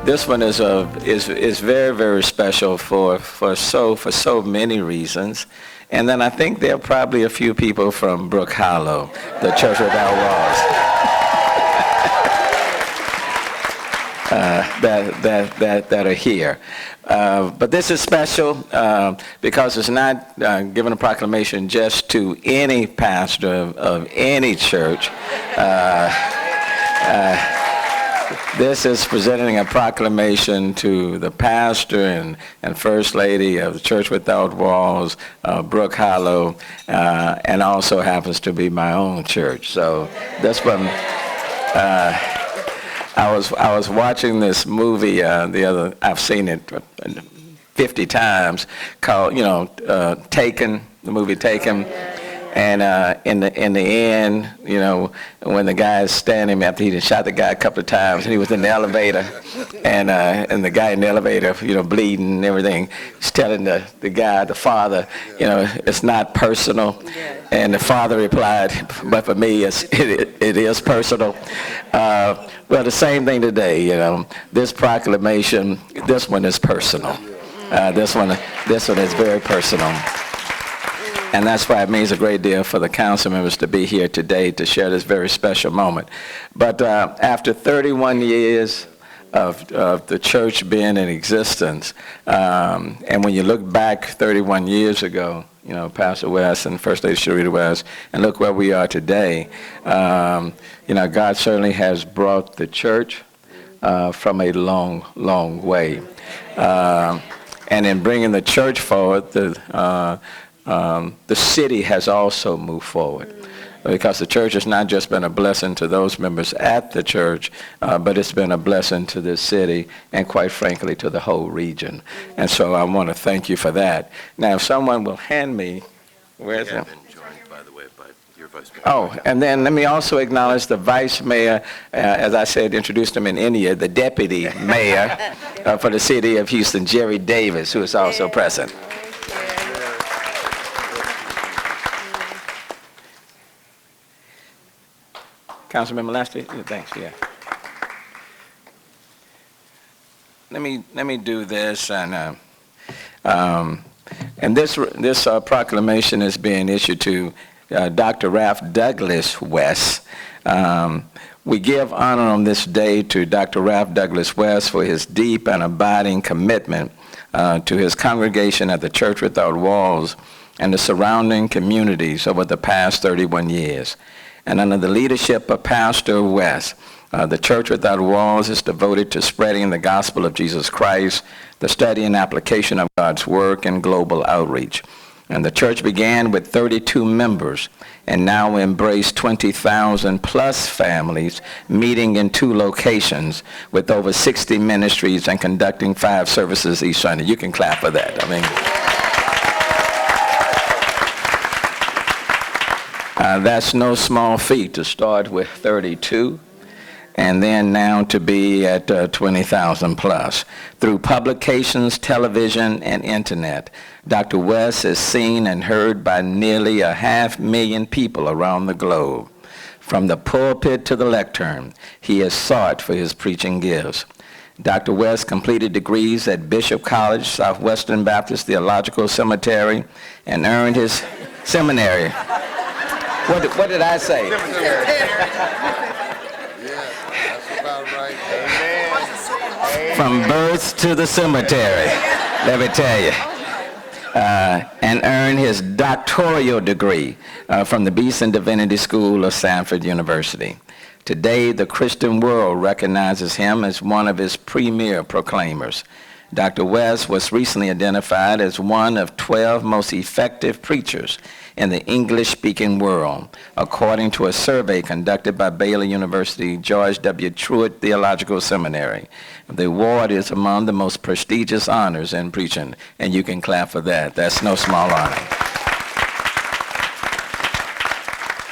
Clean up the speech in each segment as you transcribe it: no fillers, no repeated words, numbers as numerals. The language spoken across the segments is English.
This one is very, very special for so many reasons. And then I think there are probably a few people from Brookhollow, the church without walls, that are here. But this is special because it's not giving a proclamation just to any pastor of any church. This is presenting a proclamation to the pastor and first lady of the Church Without Walls, Brookhollow, and also happens to be my own church. So this one, I was watching this movie I've seen it 50 times, called Taken, the movie Taken. And in the end, when the guy is standing after he shot the guy a couple of times, and he was in the elevator, and the guy in the elevator, bleeding and everything, he's telling the guy, the father, it's not personal. And the father replied, but for me, it is personal. Well, the same thing today. This proclamation, this one is personal. This one is very personal. And that's why it means a great deal for the council members to be here today to share this very special moment. But after 31 years of the church being in existence, and when you look back 31 years ago, Pastor West and First Lady Sharita West, and look where we are today, God certainly has brought the church from a long, long way. And in bringing the church forward, the city has also moved forward, because the church has not just been a blessing to those members at the church, but it's been a blessing to this city and, quite frankly, to the whole region. And so I want to thank you for that. Now, if someone will hand me, where's it? By the way, by your vice mayor. Oh, and then let me also acknowledge the vice mayor, as I said, introduced him in India, the deputy mayor for the city of Houston, Jerry Davis, who is also present. Councilmember Lashley, thanks. Yeah. Let me do this, and this proclamation is being issued to Dr. Ralph Douglas West. We give honor on this day to Dr. Ralph Douglas West for his deep and abiding commitment to his congregation at the Church Without Walls and the surrounding communities over the past 31 years. And under the leadership of Pastor West, the Church Without Walls is devoted to spreading the gospel of Jesus Christ, the study and application of God's work, and global outreach. And the church began with 32 members and now embrace 20,000 plus families, meeting in 2 locations with over 60 ministries and conducting 5 services each Sunday. You can clap for that. That's no small feat to start with 32 and then now to be at 20,000 plus. Through publications, television, and internet, Dr. West is seen and heard by nearly 500,000 people around the globe. From the pulpit to the lectern, he is sought for his preaching gifts. Dr. West completed degrees at Bishop College, Southwestern Baptist Theological Seminary, and earned his seminary. What did I say? That's about right. Amen. From birth to the cemetery, let me tell you. And earned his doctoral degree from the Beeson Divinity School of Sanford University. Today, the Christian world recognizes him as one of its premier proclaimers. Dr. West was recently identified as one of 12 most effective preachers in the English-speaking world, according to a survey conducted by Baylor University George W. Truett Theological Seminary. The award is among the most prestigious honors in preaching, and you can clap for that. That's no small honor.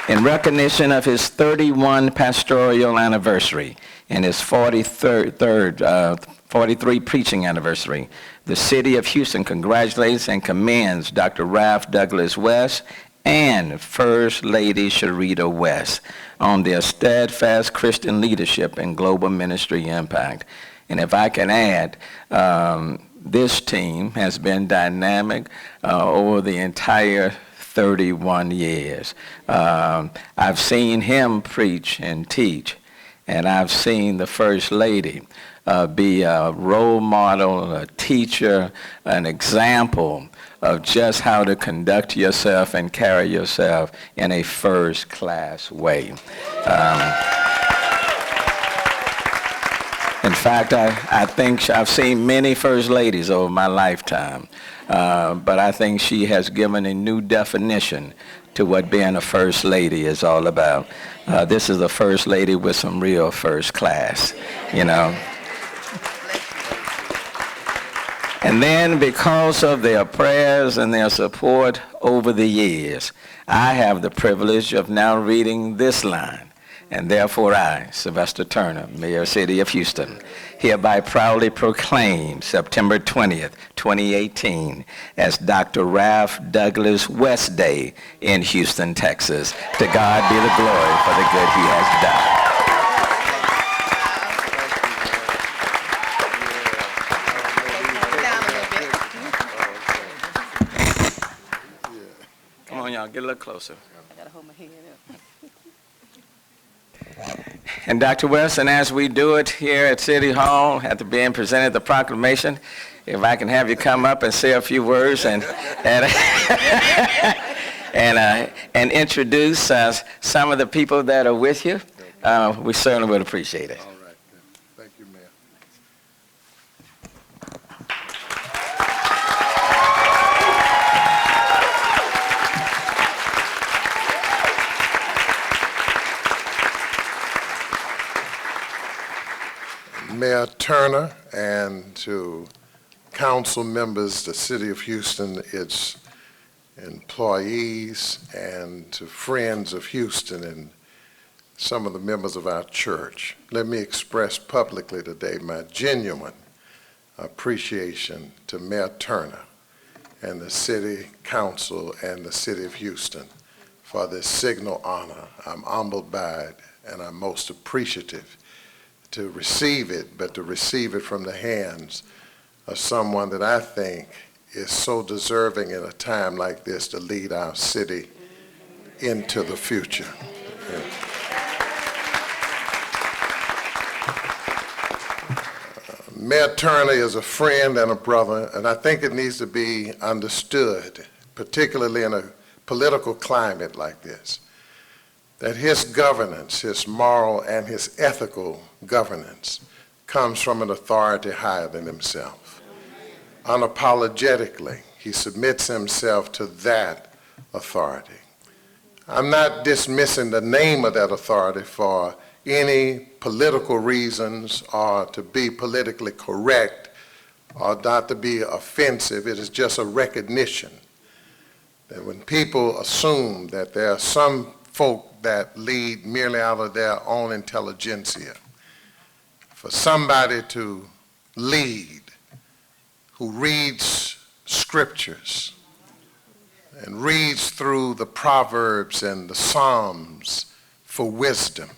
In recognition of his 31 pastoral anniversary and his 43 preaching anniversary, the city of Houston congratulates and commends Dr. Ralph Douglas West and First Lady Sharita West on their steadfast Christian leadership and global ministry impact. And if I can add, this team has been dynamic over the entire 31 years. I've seen him preach and teach, and I've seen the First Lady be a role model, a teacher, an example of just how to conduct yourself and carry yourself in a first-class way. In fact, I think I've seen many First Ladies over my lifetime, but I think she has given a new definition to what being a First Lady is all about. This is a First Lady with some real first class, you know. And then because of their prayers and their support over the years, I have the privilege of now reading this line. And therefore I, Sylvester Turner, Mayor City of Houston, hereby proudly proclaim September 20th, 2018 as Dr. Ralph Douglas West Day in Houston, Texas. To God be the glory for the good he has done. Come on, y'all, get a little closer. I gotta hold my hand up. And Dr. Wilson, as we do it here at City Hall, after being presented the proclamation, if I can have you come up and say a few words and introduce some of the people that are with you, we certainly would appreciate it. All right. Thank you, Mayor. Mayor Turner, and to council members, the City of Houston, its employees, and to friends of Houston and some of the members of our church. Let me express publicly today my genuine appreciation to Mayor Turner and the City Council and the City of Houston for this signal honor. I'm humbled by it, and I'm most appreciative to receive it, but to receive it from the hands of someone that I think is so deserving in a time like this to lead our city into the future. Yeah. Mayor Turner is a friend and a brother, and I think it needs to be understood, particularly in a political climate like this, that his governance, his moral and his ethical governance comes from an authority higher than himself. Unapologetically, he submits himself to that authority. I'm not dismissing the name of that authority for any political reasons or to be politically correct or not to be offensive. It is just a recognition that when people assume that there are some folk that lead merely out of their own intelligentsia, for somebody to lead who reads scriptures and reads through the Proverbs and the Psalms for wisdom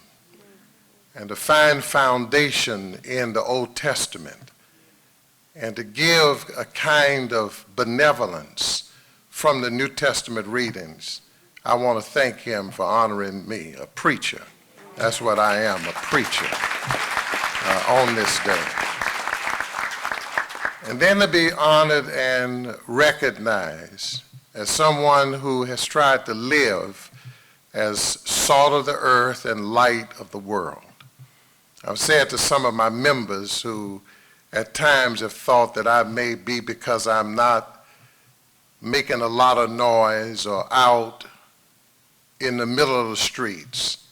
and to find foundation in the Old Testament and to give a kind of benevolence from the New Testament readings, I want to thank him for honoring me, a preacher. That's what I am, a preacher, on this day. And then to be honored and recognized as someone who has tried to live as salt of the earth and light of the world. I've said to some of my members who at times have thought that I may be, because I'm not making a lot of noise or out in the middle of the streets,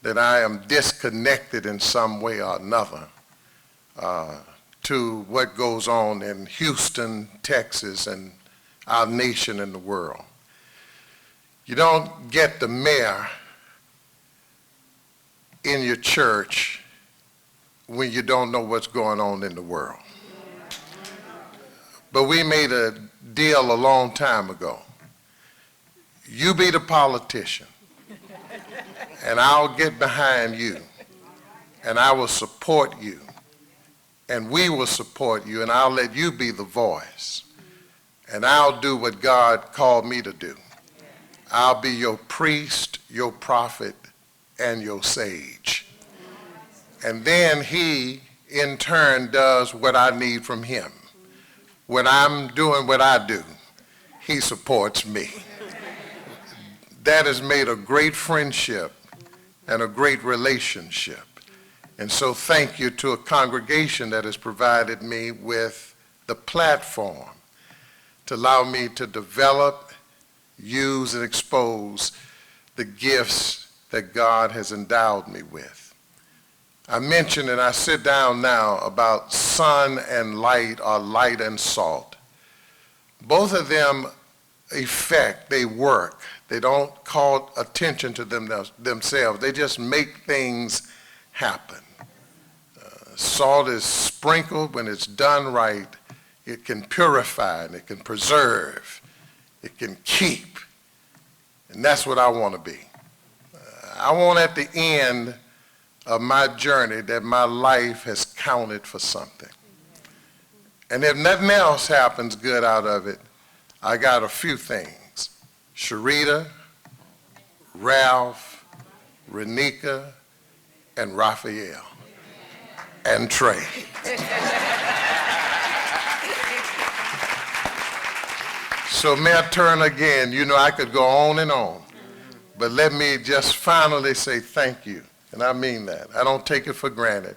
that I am disconnected in some way or another to what goes on in Houston, Texas, and our nation and the world. You don't get the mayor in your church when you don't know what's going on in the world. But we made a deal a long time ago. You be the politician, and I'll get behind you, and I will support you and we will support you, and I'll let you be the voice. And I'll do what God called me to do. I'll be your priest, your prophet, and your sage. And then he, in turn, does what I need from him. When I'm doing what I do, he supports me. That has made a great friendship and a great relationship. And so thank you to a congregation that has provided me with the platform to allow me to develop, use, and expose the gifts that God has endowed me with. I mentioned, and I sit down now, about sun and light, or light and salt. Both of them they work. They don't call attention to themselves. They just make things happen. Salt is sprinkled. When it's done right, it can purify and it can preserve. It can keep. And that's what I want to be. I want at the end of my journey that my life has counted for something. And if nothing else happens good out of it, I got a few things. Sharita, Ralph, Renika, and Raphael, and Trey. So may I turn again? You know, I could go on and on, but let me just finally say thank you, and I mean that. I don't take it for granted.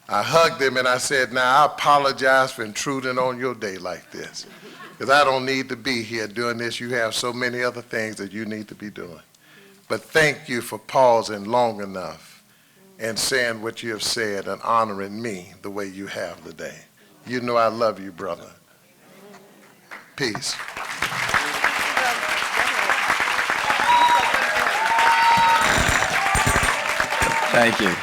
I hugged him and I said, now I apologize for intruding on your day like this, because I don't need to be here doing this. You have so many other things that you need to be doing. But thank you for pausing long enough and saying what you have said and honoring me the way you have today. You know I love you, brother. Peace. Thank you.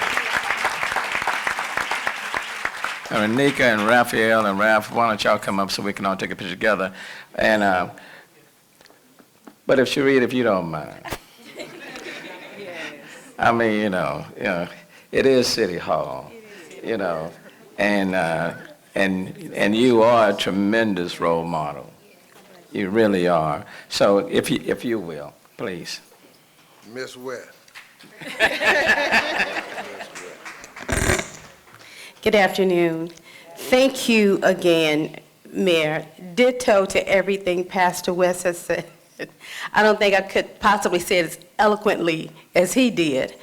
Renika and Raphael and Ralph, why don't y'all come up so we can all take a picture together? And but if Sharita, if you don't mind. I mean, you know, it is City Hall, you know, and you are a tremendous role model. You really are. So if you will, please. Miss West. Good afternoon. Thank you again, Mayor. Ditto to everything Pastor West has said. I don't think I could possibly say it as eloquently as he did.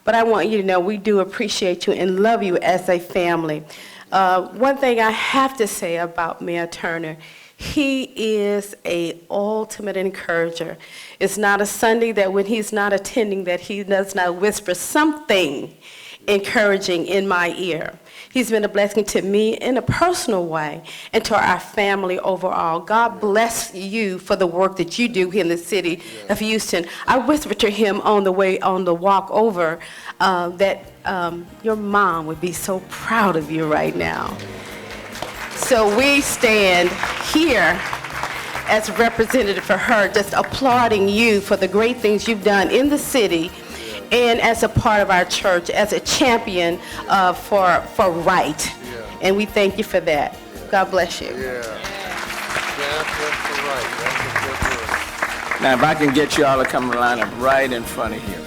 But I want you to know we do appreciate you and love you as a family. One thing I have to say about Mayor Turner, he is an ultimate encourager. It's not a Sunday that when he's not attending that he does not whisper something encouraging in my ear. He's been a blessing to me in a personal way and to our family overall. God bless you for the work that you do here in the city of Houston. I whispered to him on the way on the walk over that your mom would be so proud of you right now. So we stand here as a representative for her, just applauding you for the great things you've done in the city and as a part of our church, as a champion for right. Yeah. And we thank you for that. Yeah. God bless you. Yeah. Champion for right. That's a good word. Now, if I can get you all to come line up right in front of here.